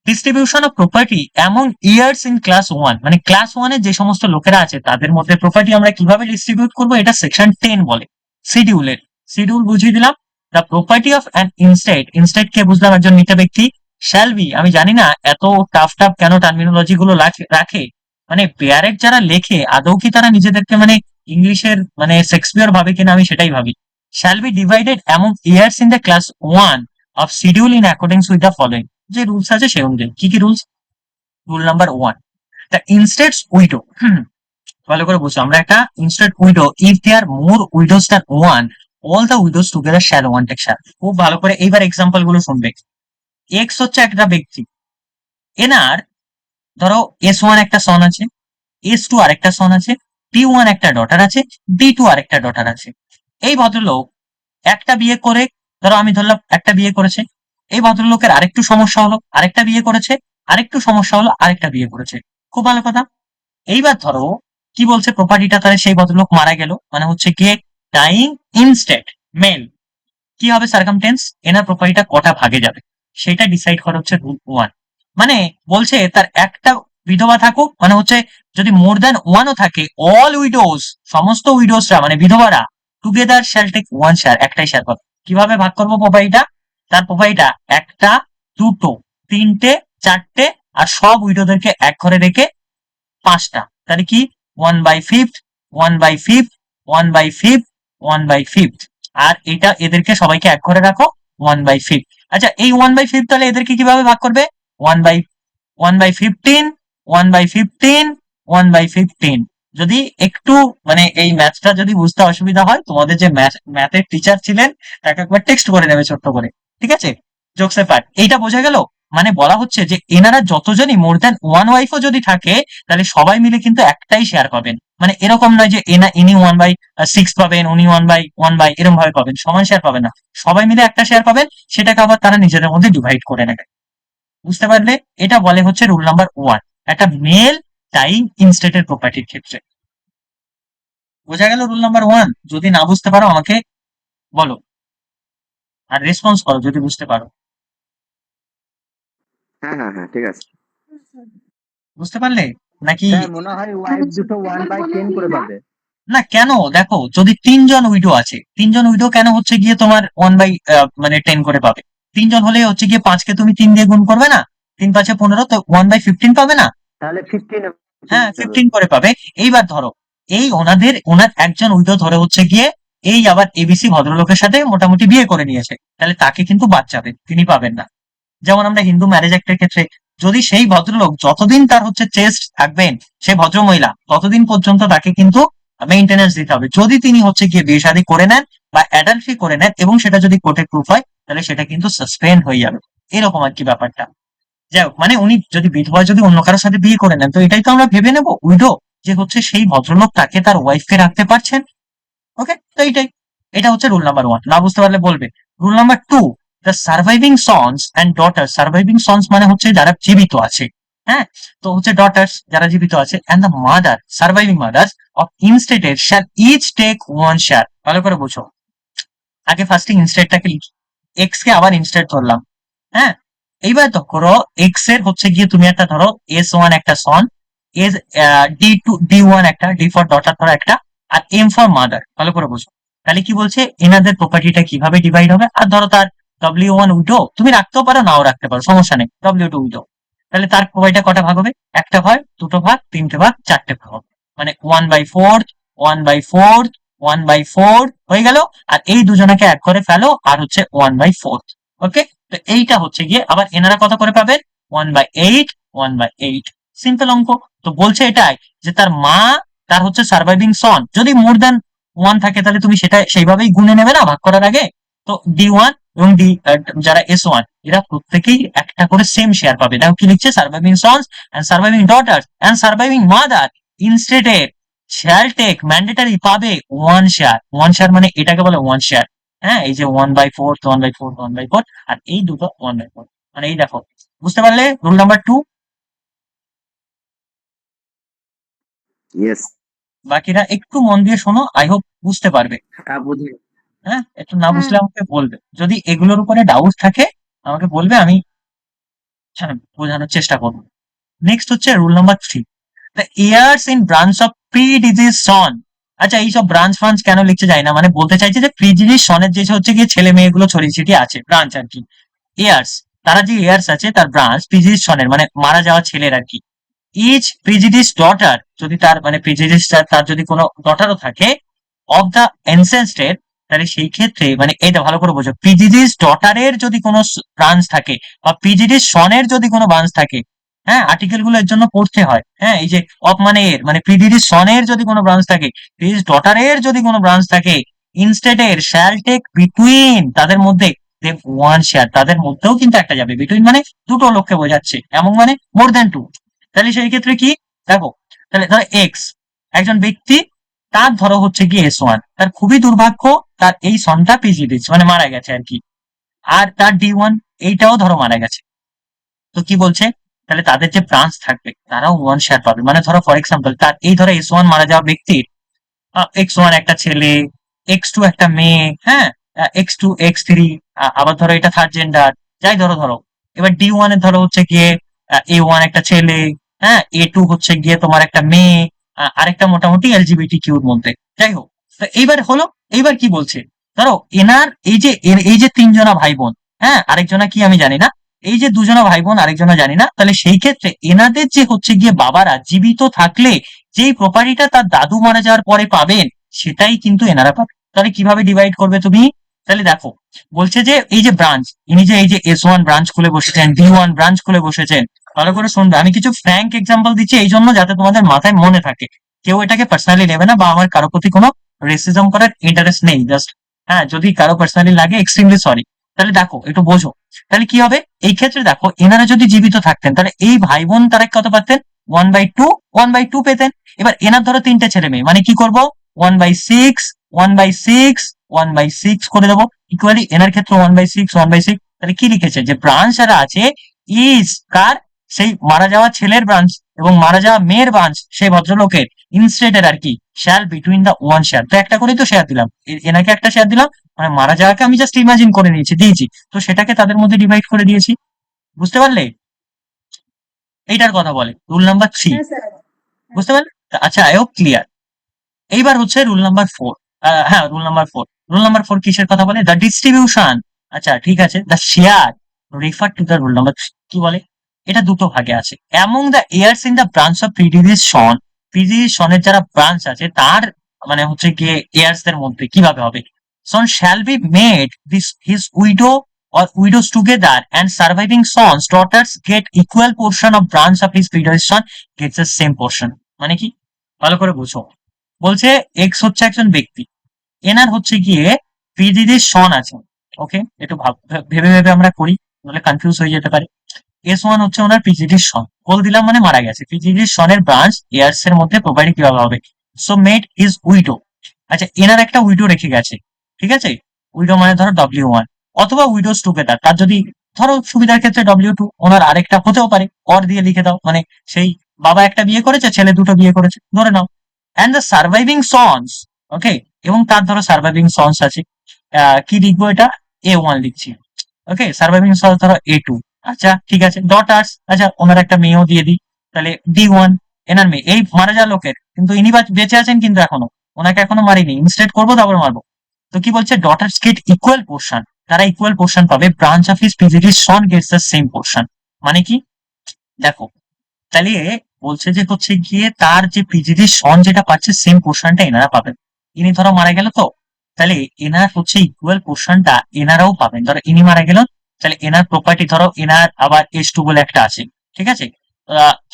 Distribution of property among heirs in class 1, মানে ক্লাস 1 এর যে সমস্ত লোকেরা আছে তাদের মধ্যে প্রপার্টি আমরা কিভাবে ডিস্ট্রিবিউট করবো, এটা সেকশন 10 বলে। শিডিউলের শিডিউল বুঝিয়ে দিলাম। The property of an intestate কে বুঝলাম একজন মৃত ব্যক্তি। শ্যাল বি, আমি জানি না এত টাফ টাফ কেন টার্মিনোলজি গুলো রাখে, মানে বেয়ারের যারা লেখে আদৌ কি তারা নিজেদেরকে মানে ইংলিশের মানে শেক্সপিয়ার ভাবে কিনা, আমি সেটাই ভাবি। Shall be divided among heirs in the class 1 of schedule in accordance with the following, যে রুলস আছে সে অনুযায়ী। কি কি rules? Rule number 1, the intestate's widow, ভালো করে বুঝো, আমরা একটা intestate widow, if there more widows than one, all the widows together shall one take shall. খুব ভালো করে এইবার এক্সাম্পল গুলো শুনবে। এক্স হচ্ছে একটা ব্যক্তি, এনার ধরো S1 একটা সন আছে, S2 আরেকটা সন আছে, P1 একটা ডটার আছে, B2 আরেকটা ডটার আছে। এই ভদ্রলোক একটা বিয়ে করে, ধরো আমি ধরলাম একটা বিয়ে করেছে, এই ভদ্রলোকের আরেকটু সমস্যা হলো, আরেকটা বিয়ে করেছে, আরেকটু সমস্যা হলো, আরেকটা বিয়ে করেছে। খুব ভালো কথা। এইবার ধরো কি বলছে প্রপার্টিটা, তাহলে সেই ভদ্রলোক মারা গেল, মানে হচ্ছে গিয়ে ডাইং ইনস্টেড মেল, কি হবে সার্কামটেন্স, এনার প্রপার্টিটা কটা ভাগে যাবে সেটা ডিসাইড করা হচ্ছে রুল ওয়ান। মানে বলছে তার একটা বিধবা থাকুক, মানে হচ্ছে যদি মোর দ্যান ওয়ানও থাকে, অল উইডোজ, সমস্ত উইডোজরা মানে বিধবারা together shall take one share, একটাই শেয়ার পাবে। কিভাবে ভাগ করবো প্রপার্টিটা, তার প্রপার্টিটা একটা, দুটো, তিনটে, চারটে, আর সব উইডোদেরকে এক ঘরে রেখে পাঁচটা, তাহলে কি 1/5, 1/5, 1/5, 1/5, আর এটা এদেরকে সবাইকে এক ঘরে রাখো 1/5। আচ্ছা এই 1/5 তাহলে এদেরকে কিভাবে ভাগ করবে, 1/15, 1/15, 1/15। যদি একটু মানে এই ম্যাথটা যদি বুঝতে অসুবিধা হয়, তোমাদের যে ম্যাথের টিচার ছিলেন তাকে একবার টেক্সট করে নেবে ছোট্ট করে, ঠিক আছে, জোকস পার্ট। এইটা বোঝা গেল, মানে বলা হচ্ছে যে এনারা যতজনই মোর দ্যান ওয়ান ওয়াইফও যদি থাকে, তাহলে সবাই মিলে কিন্তু একটাই শেয়ার পাবেন। মানে এরকম নয় যে ইনি 1/6 পাবেন, উনি 1/1 এরকম ভাবে পাবেন, সমান শেয়ার পাবেন না, সবাই মিলে একটা শেয়ার পাবেন, সেটাকে আবার তারা নিজেদের মধ্যে ডিভাইড করে নেবে। বুঝতে পারলে, এটা বলে হচ্ছে রুল নাম্বার ওয়ান, একটা মেল টাইম ইনস্টেটের প্রপার্টির ক্ষেত্রে। বোঝা গেল রুল নাম্বার ওয়ান? যদি না বুঝতে পারো আমাকে বলো, আর রেসপন্স করো যদি বুঝতে পারো। হ্যাঁ হ্যাঁ হ্যাঁ, ঠিক আছে। বুঝতে পারলে নাকি? স্যার মনে হয় ওয়াইফ দুটো 1/10 করে পাবে। না কেন, দেখো যদি তিনজন উইডো আছে, তিনজন উইডো কেন হচ্ছে গিয়ে তোমার 1/10 করে পাবে? তিনজন হলে হচ্ছে গিয়ে 5কে তুমি 3 দিয়ে গুণ করবে না, 3×5 = 15, তো 1/15 পাবে না? তাহলে 15 হ্যাঁ 15 করে পাবে। এইবার ধরো এই ওনার একজন উইডো ধরে হচ্ছে গিয়ে এই আবার এবিসি ভদ্রলোকের সাথে মোটামুটি বিয়ে করে নিয়েছে, তাহলে তাকে কিন্তু বাদ যাবে, তিনি পাবেন না। যেমন আমরা হিন্দু ম্যারেজ অ্যাক্টের ক্ষেত্রে, যদি সেই ভদ্রলোক যতদিন তার হচ্ছে চেস্ট থাকবেন, সেই ভদ্র মহিলা ততদিন পর্যন্ত তাকে কিন্তু মেইনটেনেন্স দিতে হবে। যদি তিনি হচ্ছে গিয়ে বিয়ে শাদী করে নেন বা অ্যাডাল্ট্রি করে নেন এবং সেটা যদি কোর্টে প্রুফ হয়, তাহলে সেটা কিন্তু সাসপেন্ড হয়ে যাবে, এরকম আর কি ব্যাপারটা। যাই হোক, মানে উনি যদি বিধবা যদি অন্য কারোর সাথে বিয়ে করে নেন, তো এটাই তো আমরা ভেবে নেবো উইডো, যে হচ্ছে সেই ভদ্রলোক তাকে তার ওয়াইফকে রাখতে পারছেন। ওকে, তো এইটাই, এটা হচ্ছে রুল নাম্বার ওয়ান। না বুঝতে পারলে বলবে। Rule number two, the surviving sons and daughter, surviving sons মানে হচ্ছে যারা জীবিত আছে, হ্যাঁ, তো হচ্ছে ডটার্স যারা জীবিত আছে, and the mother, surviving mothers of intestate shall each take one share. ভালো করে বুঝো, আগে ফার্স্টে ইনস্টেটটাকে লিখি, এক্স কে আবার ইনস্টেট ধরলাম, হ্যাঁ। এইবার ধরো এক্স এর হচ্ছে গিয়ে তুমি একটা ধরো S1 একটা সন, এস D1 একটা, D ফর ডটার ধরো একটা, আর M ফর মাদার। ভালো করে বুঝো, তাহলে কি বলছে এনাদের প্রপার্টিটা কিভাবে ডিভাইড হবে। আর ধরো তার W1 উইডো তুমি রাখতেও পারো, নাও রাখতে পারো, সমস্যা নেই, W2 উইডো, তাহলে তার প্রপার্টিটা কটা ভাগ হবে, একটা ভাগ, দুটো ভাগ, তিনটে ভাগ, চারটে ভাগ হবে, মানে 1/4, 1/4, 1/4 হয়ে গেল। আর এই দুজনাকে এক করে ফেলো, আর হচ্ছে 1/4। ওকে, তো এইটা হচ্ছে গিয়ে আবার এনারা কত করে পাবেন, 1/8, 1/8, সিম্পল অঙ্ক। তো বলছে এটাই যে তার মা, তার হচ্ছে সার্ভাইভিং সন যদি মোর দ্যান ওয়ান থাকে, তাহলে তুমি সেটা সেইভাবেই গুনে নেবে না ভাগ করার আগে। তো D1 এবং যারা S1 এরা প্রত্যেকেই একটা করে সেম শেয়ার পাবে। দেখো কি লিখছে, surviving sons and surviving daughters and surviving mother intestate shall take, mandatory পাবে ওয়ান শেয়ার। ওয়ান শেয়ার মানে এটাকে বলে ওয়ান শেয়ার, হ্যাঁ, এই যে 1/4, 1/4, 1/4, আর এই দুটো 1/4, মানে এই দেখো। বুঝতে পারলে রুল নাম্বার টু? ইয়েস। বাকিরা একটু মন দিয়ে শোনো, আই হোপ বুঝতে পারবে। হ্যাঁ বুঝি। হ্যাঁ, একটু না হ্যাঁ বুঝলে আমাকে বলবে, যদি এগুলোর উপরে ডাউট থাকে আমাকে বলবে, আমি বোঝানোর চেষ্টা করবো। নেক্সট হচ্ছে rule number three, the heirs in branch of predeceased son. আচ্ছা এইসব ব্রাঞ্চ ফ্রাঞ্চ কেন লিখতে যায় না, মানে বলতে চাইছে যে প্রি ডিজিজ সনের যে হচ্ছে গিয়ে ছেলে মেয়েগুলো ছড়িয়ে ছিটিয়ে আছে, ব্রাঞ্চ আর কি, ইয়ার্স, তারা যে ইয়ার্স আছে তার ব্রাঞ্চ প্রিজিডিস সনের মানে মারা যাওয়া ছেলের আর কি। ইচ প্রিজিডিস ডটার, যদি তার মানে প্রিজিডিস তার যদি কোনো ডটারও থাকে, অফ দ্য এনসেস্টেড, তাহলে সেই ক্ষেত্রে মানে এটা ভালো করে বোঝো, প্রিজিডিস ডটারের যদি কোনো ব্রাঞ্চ থাকে বা প্রিজিডিস সনের যদি কোনো ব্রাঞ্চ থাকে, হ্যাঁ, আর্টিকেল গুলো এর জন্য পড়তে হয়। হ্যাঁ, এই যে অফ মানে এর, মানে প্রিডিডিস সনের যদি কোনো ব্রাঞ্চ থাকে, প্রিডিডিস ডটারের যদি কোনো ব্রাঞ্চ থাকে, ইনস্টেড এর শ্যাল টেক বিটুইন, তাদের মধ্যে দেব ওয়ান শেয়ার, তাদের মধ্যেও কিন্তু একটা যাবে। বিটুইন মানে দুটো লোককে বোঝাচ্ছে, এমন মানে মোর দ্যান টু। তাহলে সেই ক্ষেত্রে কি দেখো, তাহলে ধরো এক্স একজন ব্যক্তি, তার ধরো হচ্ছে কি এস ওয়ান, তার খুবই দুর্ভাগ্য, তার এই সনটা প্রিজিডিস মানে মারা গেছে আর কি, আর তার ডি ওয়ান এইটাও ধরো মারা গেছে। তো কি বলছে, তাহলে তাদের যে ব্রাঞ্চ থাকবে তারাও ওয়ান শেয়ার পাবে। মানে ধরো ফর এক্সাম্পল, তার এই ধরো এস ওয়ান মারা যাওয়া ব্যক্তির এক্স ওয়ান একটা ছেলে, এক্স টু একটা মেয়ে, হ্যাঁ, এক্স টু এক্স থ্রি, আবার ধরো এটা থার্ড জেন্ডার, যাই ধরো ধরো। এবার ডি ওয়ান এর ধরো হচ্ছে গিয়ে এ ওয়ান একটা ছেলে, হ্যাঁ, এ টু হচ্ছে গিয়ে তোমার একটা মেয়ে, আরেকটা মোটামুটি এলজিবিটি কিউর মধ্যে, যাই হোক। তো এইবার হলো, এইবার কি বলছে, ধরো এনার এই যে তিনজনা ভাই বোন, হ্যাঁ, আরেকজনা কি আমি জানি না, এই যে দুজনা ভাই বোন আরেকজনা জানি না, তাহলে সেই ক্ষেত্রে এনাদের যে হচ্ছে গিয়ে বাবারা জীবিত থাকলে যেই প্রপার্টিটা তার দাদু মারা যাওয়ার পরে পাবেন, সেটাই কিন্তু এনারা পাবে। তাহলে কিভাবে ডিভাইড করবে তুমি, তাহলে দেখো, বলছে যে এই যে ব্রাঞ্চ, ইনি যে এই যে এস ওয়ান ব্রাঞ্চ খুলে বসেছেন, বি ওয়ান ব্রাঞ্চ খুলে বসেছেন, ভালো করে শুনবে, আমি কিছু ফ্র্যাঙ্ক এক্সাম্পল দিচ্ছি এই জন্য যাতে তোমাদের মাথায় মনে থাকে, কেউ এটাকে পার্সোনালি নেবে না, বা আমার কারো প্রতি কোনো রেসিজম করার ইন্টারেস্ট নেই, জাস্ট হ্যাঁ, যদি কারো পার্সোনালি লাগে এক্সট্রিমলি সরি। তাহলে দেখো একটু বোঝো, তাহলে কি হবে এই ক্ষেত্রে, দেখো এনারা যদি জীবিত থাকতেন তাহলে এই ভাই বোন তারা কত পাতেন, ওয়ান বাই টু পেতেন। এবার এনার ধরো তিনটে ছেলে মেয়ে, মানে কি করবো, 1/6, 1/6, 1/6 করে দেবো, ইকুয়ালি এনার ক্ষেত্রে 1/6, 1/6। তাহলে কি লিখেছে, যে ব্রাঞ্চ যারা আছে ইজ কার, সেই মারা যাওয়া ছেলের ব্রাঞ্চ এবং মারা যাওয়া মেয়ের ব্রাঞ্চ সেই ভদ্রলোকের, ইনস্টেডের আর কি, shall between the one share. তো একটা করেই তো শেয়ার দিলাম, এনাকে একটা শেয়ার দিলাম, মানে মারা যাওয়াকে আমি জাস্ট ইমাজিন করে নিয়েছি, দিয়েছি, তো সেটাকে তাদের মধ্যে ডিভাইড করে দিয়েছি। বুঝতে পারলে, এইটার কথা বলে রুল নাম্বার 3। হ্যাঁ স্যার। বুঝতে পারলে? আচ্ছা, আই হোপ ক্লিয়ার। এইবার হচ্ছে রুল নাম্বার 4। হ্যাঁ, রুল নাম্বার 4 কিসের কথা বলে, দ্য ডিস্ট্রিবিউশন। আচ্ছা ঠিক আছে, the share refer to the rule number কি বলে, এটা দুটো ভাগে আছে। Among the heirs in the branch of প্রিডিডিশনের যারা ব্রাঞ্চ আছে তার মানে হচ্ছে গিয়ে ইয়ার্স এর মধ্যে কিভাবে হবে, son shall be made this his widow or widows together and surviving sons daughters get equal portion of branch of his predation gets the same portion। মানে কি, ভালো করে বুঝো। বলছে এক্স হচ্ছে একজন ব্যক্তি, এনার হচ্ছে গিয়ে পিজিডির সন আছে, ওকে, একটু ভেবে ভেবে আমরা করি, তাহলে কনফিউজ হয়ে যেতে পারে। এস ওয়ান হচ্ছে ওনার পিজিডির সন, বল দিলাম মানে মারা গেছে, পিজিডির সনের ব্রাঞ্চ ইয়ার্স এর মধ্যে প্রোভাইড কিভাবে হবে, সো মেড ইজ উইডো। আচ্ছা, এনার একটা উইডো রেখে গেছে, ঠিক আছে, উইডো মানে ধরো W1, অথবা উইডোজ টুগেদার, তার যদি ধরো সুবিধার ক্ষেত্রে W2, ওনার আরেকটা হতেও পারে, অর দিয়ে লিখে দাও, মানে সেই বাবা একটা বিয়ে করেছে, ছেলে দুটো বিয়ে করেছে ধরে নাও, অ্যান্ড দ্য সার্ভাইভিং সন্স, ওকে, এবং তার ধরো সার্ভাইভিং সন্স আছে, কি লিখবো এটা, A1 লিখছি, ওকে, সার্ভাইভিং সন্স ধরো A2। আচ্ছা ঠিক আছে, ডটার্স, আচ্ছা ওনার একটা মেয়েও দিয়ে দিই, তাহলে D1 এনার মেয়ে, এই মারা যাওয়া লোকের, কিন্তু ইনি বেঁচে আছেন কিন্তু এখনো, ওনাকে এখনো মারিনি, ইনস্টেট করবো তারপর মারবো। তো কি বলছে, ডটার্স গেট ইকুয়াল পোর্শন, তারা ইকুয়াল পোর্শন পাবে, branch of his PGT Son Gates the same portion. মানে কি দেখো, তাহলে বলছে যে হচ্ছে গিয়ে তার যে পিজিডির সন যেটা পাচ্ছে সেম পোর্শনটা এনারা পাবেন। ইনি ধরো মারা গেল, তো তাহলে এনার হচ্ছে ইকুয়াল পোর্শনটা এনারাও পাবেন। ধরো ইনি মারা গেল, তাহলে এনার প্রপার্টি ধরো এনার আবার S2 বলে একটা আছে, ঠিক আছে,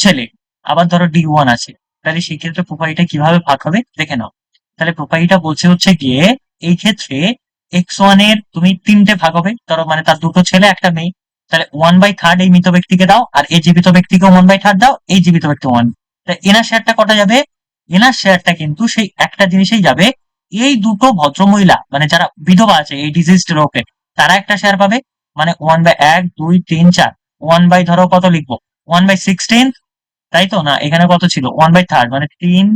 ছেলে, আবার ধরো D1 আছে, তাহলে সেই ক্ষেত্রে প্রপার্টিটা কিভাবে ভাগ হবে দেখে নাও। তাহলে প্রপার্টিটা বলছে হচ্ছে গিয়ে এই ক্ষেত্রে X1 এর তুমি তিনটে ভাগ হবে, ধরো মানে তার দুটো ছেলে একটা মেয়ে, তাহলে 1/3 এই মৃত ব্যক্তিকে দাও, আর এই জীবিত ব্যক্তিকে 1/3 দাও, এই জীবিত ব্যক্তি 1। এনার শেয়ারটা কটা যাবে, এনার শেয়ারটা কিন্তু সেই একটা জিনিসেই যাবে, এই দুটো ভদ্রমহিলা মানে যারা বিধবা আছে এই ডিজিজড রোগে, তারা একটা শেয়ার পাবে, মানে 1/1, 2, 3, 4, 1 বাই ধরো কত লিখবো, 1/16, তাই তো না, এখানে কত ছিল 1/3, মানে 3,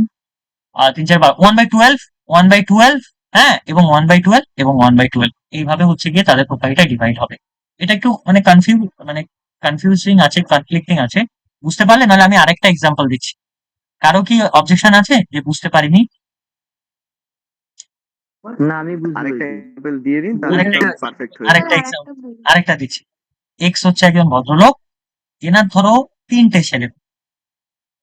3, 4, 1/12, 1/12, হ্যাঁ, এবং 1/12 এবং 1/12, এইভাবে হচ্ছে গিয়ে তাদের প্রোফাইলটা ডিভাইড হবে। এটা একটু মানে মানে কনফিউজিং আছে, কনফ্লিক্টিং আছে, বুঝতে পারলে, নাহলে আমি আরেকটা এক্সাম্পল দিচ্ছি। কারো কি অবজেকশন আছে যে বুঝতে পারিনি? না আমি বুঝতে আরেকটা পেরেছি। এক্সাম্পল দিয়ে দিন, তাহলে আরেকটা একদম পারফেক্ট হয়ে আরেকটা যাবে। এক্সাম্পল আরেকটা দিচ্ছি। এক্স হচ্ছে একজন ভদ্রলোক, এনার ধরো তিনটে ছেলে,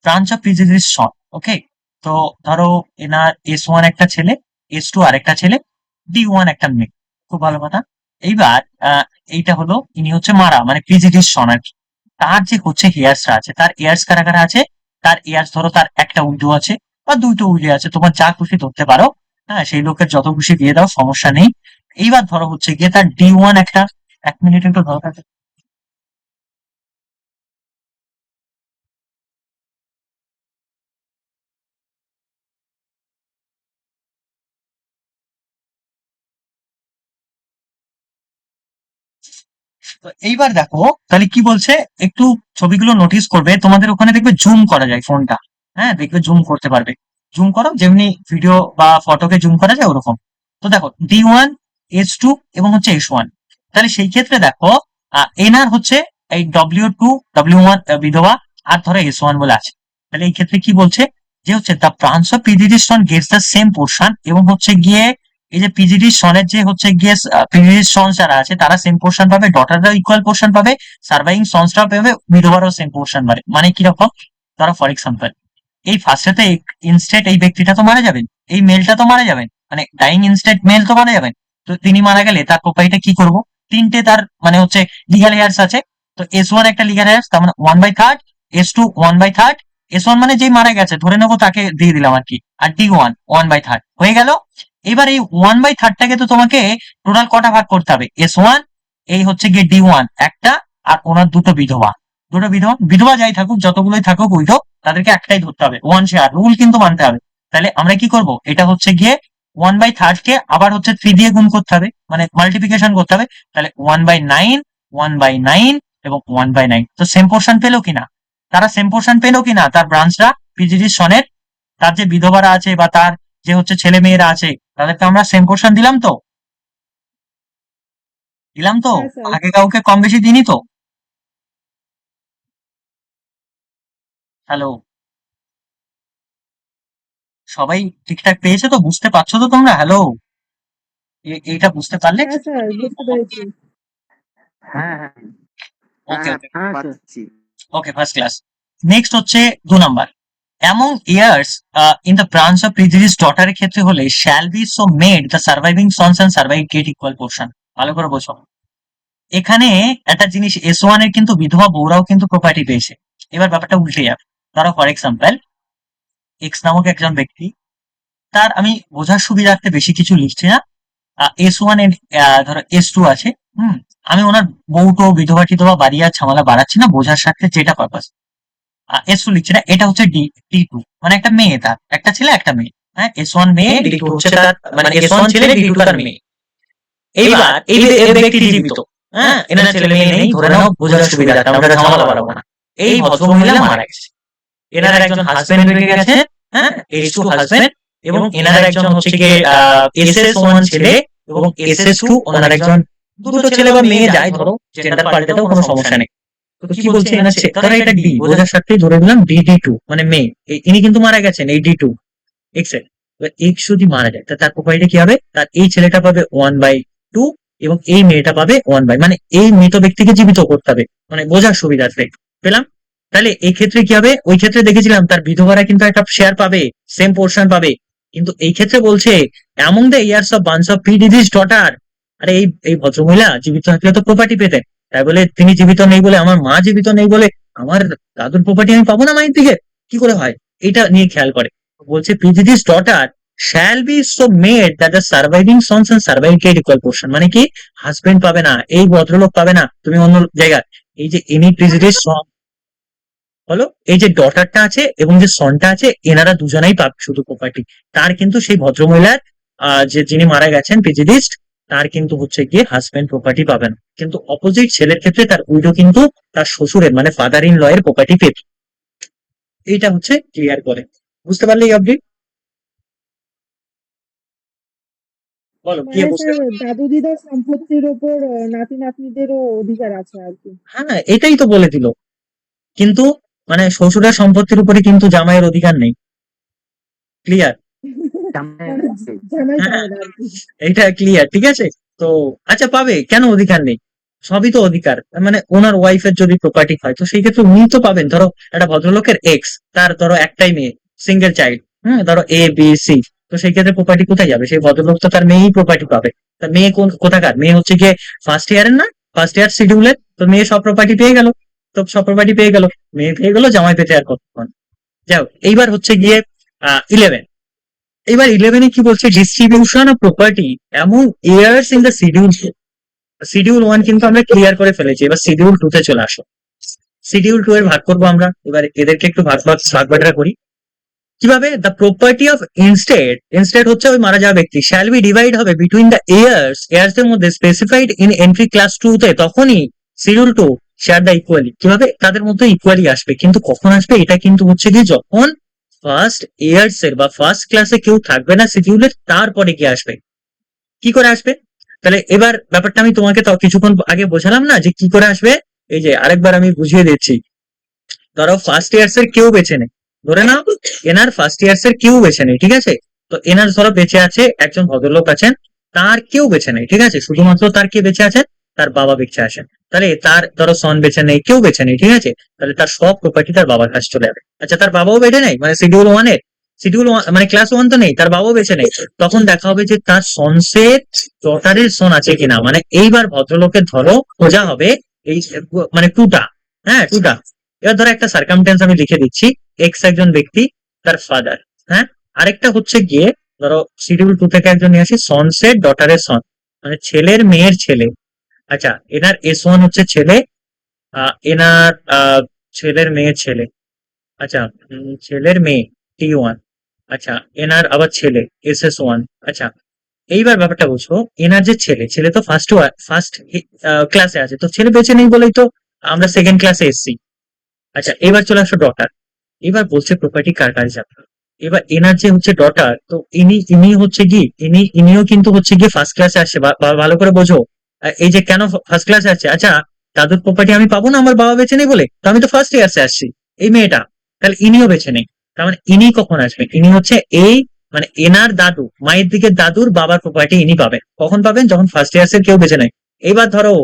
ব্রাঞ্চ অফ প্রিজুডিস সন, ওকে, তো ধরো এনার S1 একটা ছেলে, S2 আরেকটা ছেলে, D1 একটা মেয়ে, খুব ভালো কথা। এইবার এইটা হলো ইনি হচ্ছে মারা মানে প্রিজুডিস সন আর কি। তার যে হচ্ছে হেয়ার্সটা আছে, তার এয়ার্স কারা কারা আছে, তার এয়ার্স ধরো তার একটা উইডো আছে বা দুইটো উইডো আছে, তোমার যা খুশি ধরতে পারো। হ্যাঁ, সেই লোকের যত খুশি দিয়ে দাও, সমস্যা নেই। এইবার ধরো হচ্ছে গিয়ে তার D1 একটা, 1 মিনিট একটু ধরো তাকে। তো এইবার দেখো তাহলে কি বলছে, একটু ছবিগুলো নোটিস করবে, তোমাদের ওখানে দেখবে জুম করা যায় ফোনটা। হ্যাঁ, দেখবে জুম করতে পারবে। জুম করো, যেমনি ভিডিও বা ফটোকে জুম করা যায় ওরকম। তো দেখো D1, H2 এবং হচ্ছে S1। তাহলে সেই ক্ষেত্রে দেখো এনার হচ্ছে এই W2, W1 বিধবা, আর ধরো S1 বলে আছে। তাহলে এই ক্ষেত্রে কি বলছে, যে হচ্ছে the branch of PGD stone Gates the same portion, এবং হচ্ছে গিয়ে এই যে পিজিডি সনের যে হচ্ছে গিয়ে পিজিডি সন্স যারা আছে তারা সেম পোর্শন পাবে, ডটাররাও ইকুয়াল পোর্শন পাবে, সার্ভাইভিং সন্সরাও পাবে, বিধবারও সেম পোর্শন পাবে। মানে কিরকম, ধরো ফর এক্সাম্পল এই ফার্স্টে ইনস্টেট এই ব্যক্তিটা তো মারা যাবেন, এই মেলটা তো মারা যাবেন, মানে ডাইং ইনস্টেট মেল তো মারা যাবেন। তো তিনি মারা গেলে তার প্রপার্টিটা কি করব, তিনটে তার মানে হচ্ছে লিগাল হেয়ার্স আছে। তো S1 একটা লিগাল হেয়ার্স, তার মানে 1/3, S2 1/3, S1 মানে যেই মারা গেছে ধরে নেবো তাকে দিয়ে দিলাম আর কি, আর D1 1/3 হয়ে গেল। এবার এই 1/3টাকে তো তোমাকে টোটাল কটা ভাগ করতে হবে, S1 এই হচ্ছে গিয়ে D1 একটা, আর ওনার দুটো বিধবা, দুটো বিধবা, বিধবা যাই থাকুক যতগুলোই থাকুক উইডো, তাদেরকে একটাই ধরতে হবে, 1 শেয়ার রুল কিন্তু মানতে হবে। তাহলে আমরা কি করব, এটা হচ্ছে গিয়ে 1/3 কে আবার হচ্ছে 3 দিয়ে গুণ করতে হবে, মানে মাল্টিপ্লিকেশন করতে হবে। তাহলে 1/9, 1/9 এবং 1/9, তো সেম পোর্শন পেলো কিনা, তারা সেম পোর্শন পেলো কিনা, তার ব্রাঞ্চরা পিজিডি সনের, তার যে বিধবারা আছে বা তার যে হচ্ছে ছেলে মেয়েরা আছে, তাদেরকে আমরা সেম পোর্শন দিলাম তো, দিলাম তো, হ্যাঁ স্যার। আগে কাউকে কম বেশি দিইনি তো। হ্যালো, সবাই ঠিকঠাক পেয়েছে তো, বুঝতে পারছো তো তোমরা? হ্যালো, এইটা বুঝতে পারলে? হ্যাঁ স্যার, বুঝতে পেরেছি। হ্যাঁ হ্যাঁ ওকে হ্যাঁ ওকে হ্যাঁ পাচ্ছি। ওকে, ফার্স্ট ক্লাস। নেক্সট হচ্ছে 2 number, among heirs in the branch of predeceased ডটারের ক্ষেত্রে হলে shall be so made the surviving sons and survive get equal portion. ভালো করে বোঝো, এখানে একটা জিনিস, S1 এর কিন্তু বিধবা বউরাও কিন্তু প্রপার্টি পেয়েছে। এবার ব্যাপারটা উল্টে যাবে। ধরো ফর এক্সাম্পল এক্স নামক একজন ব্যক্তি, তার আমি বোঝার সুবিধার্থে বেশি কিছু লিখছি না, S1 এর ধরো S2 আছে। হুম, আমি ওনার বউটো বিধবা টিধবা বাড়ি আর ঝামেলা বাড়াচ্ছি না, বোঝার স্বার্থে যেটা পারপাস। S2 লিখছি না, এটা হচ্ছে D2, মানে একটা মেয়ে, তার একটা ছেলে একটা মেয়ে। হ্যাঁ, S1 মেয়ে, D2 হচ্ছে তার, মানে S1 ছেলে, D2 তার মেয়ে। এইবার এই ব্যক্তি জীবিত, হ্যাঁ, এনার ছেলে মেয়ে নেই, ধরে নাও বোঝার সুবিধার্থে আমরা ঝামেলা বাড়াবো না। এই ভদ্রমহিলা মারা গেছে, এনার একজন হাজবেন্ড রেখে গেছে, হ্যাঁ, S2 হাজবেন্ড, এবং এনার একজন হচ্ছে গিয়ে SS1 ছেলে, এবং SS2 ওনার একজন, দুটো ছেলে বা মেয়ে যাই ধরো, জেন্ডার পাল্টাতেও কোনো সমস্যা নেই। তো কি বলছে, এনার ধরো এটা D, বোঝার স্বার্থে ধরে দিলাম D2, মানে মেয়ে, ইনি কিন্তু মারা গেছেন এই D2 এক্স এর। এবার এক্স যদি মারা যায় তার প্রপার্টি কি হবে, তার এই ছেলেটা পাবে 1/2, এবং এই মেয়েটা পাবে 1/, মানে এই মৃত ব্যক্তিকে জীবিত করতে হবে, মানে বোঝার সুবিধার্থে পেলাম। তাহলে এই ক্ষেত্রে কি হবে, ওই ক্ষেত্রে দেখেছিলাম তার বিধবারা কিন্তু একটা শেয়ার পাবে, সেম পোর্শন পাবে, কিন্তু এই ক্ষেত্রে বলছে among the heirs of branch of predeceased daughter. আরে এই এই ভদ্রমহিলা জীবিত থাকলে তো প্রপার্টি পেতেন, তাই বলে তিনি জীবিত নেই বলে, আমার মা জীবিত নেই বলে আমার দাদুর প্রপার্টি আমি পাবো না মায়ের দিকে, কি করে হয়, এটা নিয়ে খেয়াল করে। বলছে predeceased daughter shall be so made that the surviving sons and survive get equal portion, মানে কি হাজবেন্ড পাবে না, এই ভদ্রলোক পাবে না, তুমি অন্য জায়গায়, এই যে এনি প্রিজিডিস হলো, এই যে ডটারটা আছে এবং যে সনটা আছে, এনারা দুজনেই পাবে শুধু প্রপার্টি। তার কিন্তু সেই ভদ্রমহিলার যে যিনি মারা গেছেন প্রেজুডিসড, তার কিন্তু হচ্ছে গিয়ে হাজবেন্ড প্রপার্টি পাবেন, কিন্তু অপোজিট ছেলের ক্ষেত্রে তার উইডো কিন্তু তার শ্বশুরের মানে ফাদার ইন ল এর প্রপার্টি পেত। এইটা হচ্ছে ক্লিয়ার করে, বুঝতে পারলে এই আপডেট? বলো কি মানে বুঝতে স্যার, দাদু দিদার সম্পত্তির ওপর নাতি নাতনিদেরও অধিকার আছে আর কি। হ্যাঁ, এটাই তো বলে দিল, কিন্তু মানে শ্বশুরের সম্পত্তির উপরে কিন্তু জামাইয়ের অধিকার নেই। ক্লিয়ার? মানে জামাই হ্যাঁ, পাবে না আর কি। এটা ক্লিয়ার, ঠিক আছে। তো আচ্ছা, পাবে কেন, অধিকার নেই, সবই তো অধিকার, মানে ওনার ওয়াইফের যদি প্রপার্টি হয় তো সেই ক্ষেত্রে উনি তো পাবেন। ধরো একটা ভদ্রলোকের এক্স, তার ধরো একটাই মেয়ে, সিঙ্গেল চাইল্ড, ধরো A B C, তো সেই ক্ষেত্রে প্রপার্টি কোথায় যাবে, সেই ভদ্রলোক তো তার মেয়েই প্রপার্টি পাবে। তার মেয়ে কোথাকার মেয়ে, হচ্ছে গিয়ে ফার্স্ট ইয়ারের না, ফার্স্ট ইয়ার শিডিউলের, তো মেয়ে সব প্রপার্টি পেয়ে গেল। তো সব প্রপার্টি পেয়ে গেল, মেয়ে পেয়ে গেল, জামাই পেতে আর কতক্ষণ। যাও, এইবার হচ্ছে গিয়ে 11। এবার 11-এ কি বলছে, ডিস্ট্রিবিউশন অফ প্রপার্টি এমন years in the schedule. Schedule 1 কিন্তু আমরা ক্লিয়ার করে ফেলেছি, এবার শিডিউল 2 তে চলে আসো। শিডিউল 2 এর ভাগ করবো আমরা, এবার এদেরকে একটু ভাগ বাটোয়ারা করি। কিভাবে, the property of instead, instead হচ্ছে ওই মারা যাওয়া ব্যক্তি, শ্যাল বি ডিভাইড হবে বিটুইন দ্য ইয়ার্স, ইয়ার্স এর মধ্যে স্পেসিফাইড ইন এন্ট্রি ক্লাস 2 তে, তখনই শিডিউল 2 শেয়ার দ্য ইকুয়ালি। কিভাবে, তাদের মধ্যে ইকুয়ালি আসবে, কিন্তু কখন আসবে, এটা কিন্তু হচ্ছে কি যখন ফার্স্ট ইয়ার্স এর বা ফার্স্ট ক্লাসে কেউ থাকবে না শিডিউলের, তারপরে কি আসবে। কি করে আসবে, তাহলে এবার ব্যাপারটা আমি তোমাকে তো কিছুক্ষণ আগে বোঝালাম না যে কি করে আসবে। এই যে আরেকবার আমি বুঝিয়ে দিচ্ছি। ধরো ফার্স্ট ইয়ার্স এর কেউ বেঁচে নেই, ধরে নাও এনার ফার্স্ট ইয়ার্স এর কেউ বেঁচে নেই, ঠিক আছে। তো এনার ধরো বেঁচে আছে একজন ভদ্রলোক আছেন, তার কেউ বেঁচে নেই, ঠিক আছে, শুধুমাত্র তার কে বেঁচে আছেন, তার বাবা বেঁচে আছেন। তাহলে তার ধরো সন বেঁচে নেই, কেউ বেঁচে নেই, ঠিক আছে, তাহলে তার সব প্রপার্টি তার বাবার কাছে চলে যাবে। আচ্ছা, তার বাবাও বেঁচে নেই, মানে শিডিউল 1 এর, শিডিউল মানে ক্লাস 1 তো নেই, তার বাবাও বেঁচে নেই। তখন দেখা হবে যে তার সনসের ডটারের সন আছে কিনা, মানে এইবার ভদ্রলোকের ধরো খোঁজা হবে এই মানে টুটা, হ্যাঁ টুটা। এবার ধরো একটা সার্কামটেন্স আমি লিখে দিচ্ছি, এক্স একজন ব্যক্তি, তার ফাদার, হ্যাঁ। আরেকটা হচ্ছে গিয়ে ধরো শিডিউল 2 থেকে একজন নিয়ে আসি, সনসের ডটারের সন, মানে ছেলের মেয়ের ছেলে। আচ্ছা, এনার S1 হচ্ছে ছেলে, এনার ছেলের মেয়ের ছেলে। আচ্ছা, ছেলের মেয়ে T1। আচ্ছা, এনার আবার ছেলে SS1। আচ্ছা, এইবার ব্যাপারটা বুঝো, এনার যে ছেলে, ছেলে তো ফার্স্ট ক্লাসে আছে, তো ছেলে বেঁচে নেই বলেই তো আমরা সেকেন্ড ক্লাসে এসেছি। আচ্ছা, এবার চলে আসো ডটার। এবার বলছে প্রপার্টি কার কাছে যাবে। এবার এনার যে হচ্ছে ডটার, তো ইনি হচ্ছে কি, ইনিও কিন্তু হচ্ছে গিয়ে ফার্স্ট ক্লাসে আসছে, ভালো করে বোঝো। এই যে কেন ফার্স্ট ক্লাসে আছে, আচ্ছা দাদুর প্রপার্টি আমি পাবো না আমার বাবা বেঁচে নেই বলে, তো আমি তো ফার্স্ট ইয়ার্সে আসছি, এই মেয়েটা, তাহলে ইনিও বেঁচে নেই। তার মানে ইনি কখন আসবেন, ইনি হচ্ছে এই মানে এনার দাদু, মায়ের দিকে দাদুর বাবার প্রপার্টি ইনি পাবেন, কখন পাবেন, যখন ফার্স্ট ইয়ার্সের কেউ বেঁচে নেই। এবার ধরো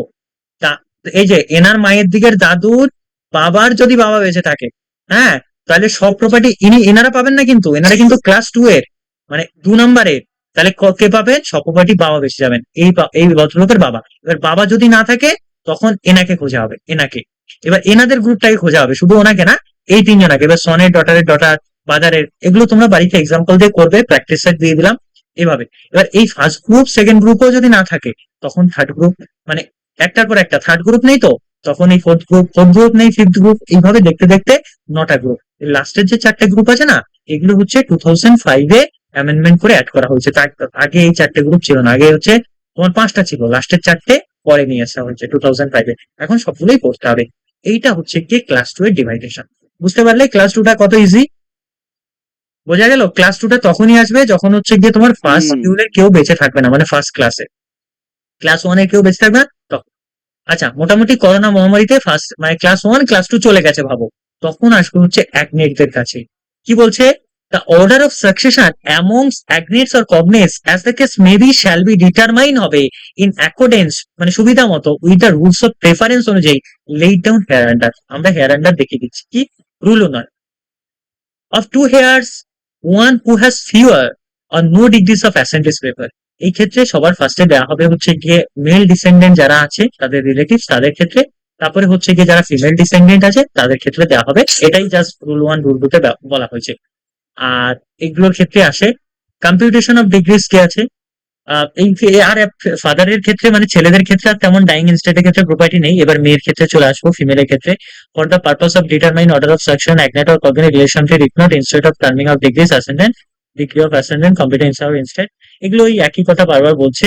এই যে এনার মায়ের দিকের দাদুর বাবার যদি বাবা বেঁচে থাকে, হ্যাঁ, তাহলে সব প্রপার্টি এনারা পাবেন না, কিন্তু এনারা কিন্তু ক্লাস 2 এর মানে 2 নম্বরের। তাহলে কে পাবেন, সব প্রপার্টি বাবা বেঁচে যাবেন, এই ভদ্রলোকের বাবা। এবার বাবা যদি না থাকে, তখন এনাকে খোঁজা হবে, এনাকে। এবার এনাদের গ্রুপটাকে খোঁজা হবে, শুধু ওনাকে না, এই তিনজনাকে। এবার সনের ডটারের ডটার, বাজারের, এগুলো তোমরা বাড়িতে এক্সাম্পল দিয়ে করবে, প্র্যাকটিস সেট দিয়ে দিলাম এভাবে। এবার এই ফার্স্ট গ্রুপ সেকেন্ড গ্রুপও যদি না থাকে, তখন থার্ড গ্রুপ, মানে একটার পর একটা, থার্ড গ্রুপ নেই তো, তখন এই ফোর্থ গ্রুপ নেই, ফিফথ গ্রুপ, এইভাবে দেখতে দেখতে 9টা গ্রুপ। লাস্টের যে 4টে গ্রুপ আছে না, এগুলো হচ্ছে 2005-এ অ্যামেন্ডমেন্ট করে অ্যাড করা হয়েছে। তার আগে এই 4টে গ্রুপ ছিল না, আগে হচ্ছে তোমার 5টা ছিল, লাস্টের 4টে পরে নিয়ে আসা হয়েছে 2005-এ। এখন সবগুলোই পড়তে হবে। এইটা হচ্ছে কি ক্লাস 2 এর ডিভাইডেশন। বুঝতে পারলে ক্লাস 2টা কত ইজি, বোঝা গেল। ক্লাস 2টা তখনই আসবে যখন হচ্ছে গিয়ে তোমার ফার্স্ট হুম। শিডিউলে কেউ বেঁচে থাকবে না, মানে ফার্স্ট ক্লাসে, ক্লাস 1-এ কেউ বেঁচে থাকবে না তখন। আচ্ছা, মোটামুটি করোনা মহামারীতে ফার্স্ট মানে ক্লাস 1 ক্লাস 2 চলে গেছে ভাবো, তখন আসবে হচ্ছে অ্যাগনেটদের কাছে। কি বলছে, the order of succession amongst agnates or cognates as the case may be shall be determine হবে ইন অ্যাকর্ডেন্স, মানে সুবিধা মতো, with the rules of preference অনুযায়ী লেট ডাউন হেয়ার আন্ডার। আমরা হেয়ার আন্ডার দেখিয়ে দিচ্ছি, কি রুল নয়, of two hairs, one who has fewer or no degrees of ascendance paper। এই ক্ষেত্রে সবার ফার্স্টে দেওয়া হবে হচ্ছে গিয়ে মেল ডিসেন্ডেন্ট যারা আছে তাদের রিলেটিভস, তাদের ক্ষেত্রে। তারপরে হচ্ছে গিয়ে যারা ফিমেল ডিসেন্ডেন্ট আছে তাদের ক্ষেত্রে দেওয়া হবে। এটাই জাস্ট রুল 1 রুল 2 তে বলা হয়েছে। আর এগুলোর ক্ষেত্রে আসে কম্পিউটেশন অফ ডিগ্রিস কি আছে, এই আর ফাদারের ক্ষেত্রে মানে ছেলেদের ক্ষেত্রে আর তেমন ডাইং ইনস্টেটের ক্ষেত্রে প্রপার্টি নেই। এবার মেয়ের ক্ষেত্রে চলে আসবো, ফিমেলের ক্ষেত্রে। For the purpose of determine order of succession agnate or cognate relationship if not instead of terming of degrees ascendant, degree of ascendant, competence of instead, এগুলো ওই একই কথা বারবার বলছে।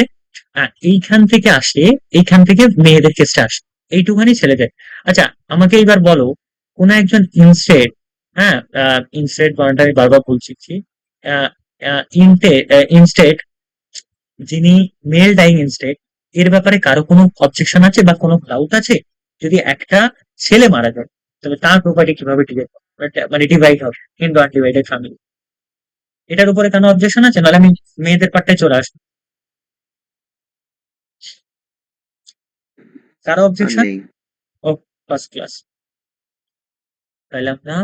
এইখান থেকে আসে, এইখান থেকে মেয়েদের ক্ষেত্রে আসে, এইটুখানি ছেলেদের। আচ্ছা, আমাকে এবার বলো, কোন একজন ইনস্টেড, হ্যাঁ ইনস্টেড বানানটা আমি বারবার বলছি, ইনস্টেড যিনি মেল ডাইং ইনস্টেড, এর ব্যাপারে কারো কোনো অবজেকশন আছে বা কোনো ডাউট আছে? যদি একটা ছেলে মারা যায়, তবে তার প্রপার্টি কিভাবে মানে ডিভাইড হবে ইন আনডিভাইডেড ফ্যামিলি, এটার উপরে কোনো অবজেকশন আছে? নাহলে আমি মেয়েদের পার্টটায় চলে আসবো। কারো আর অবজেকশন? নেই। ও, ফার্স্ট ক্লাস। তাহলে আমরা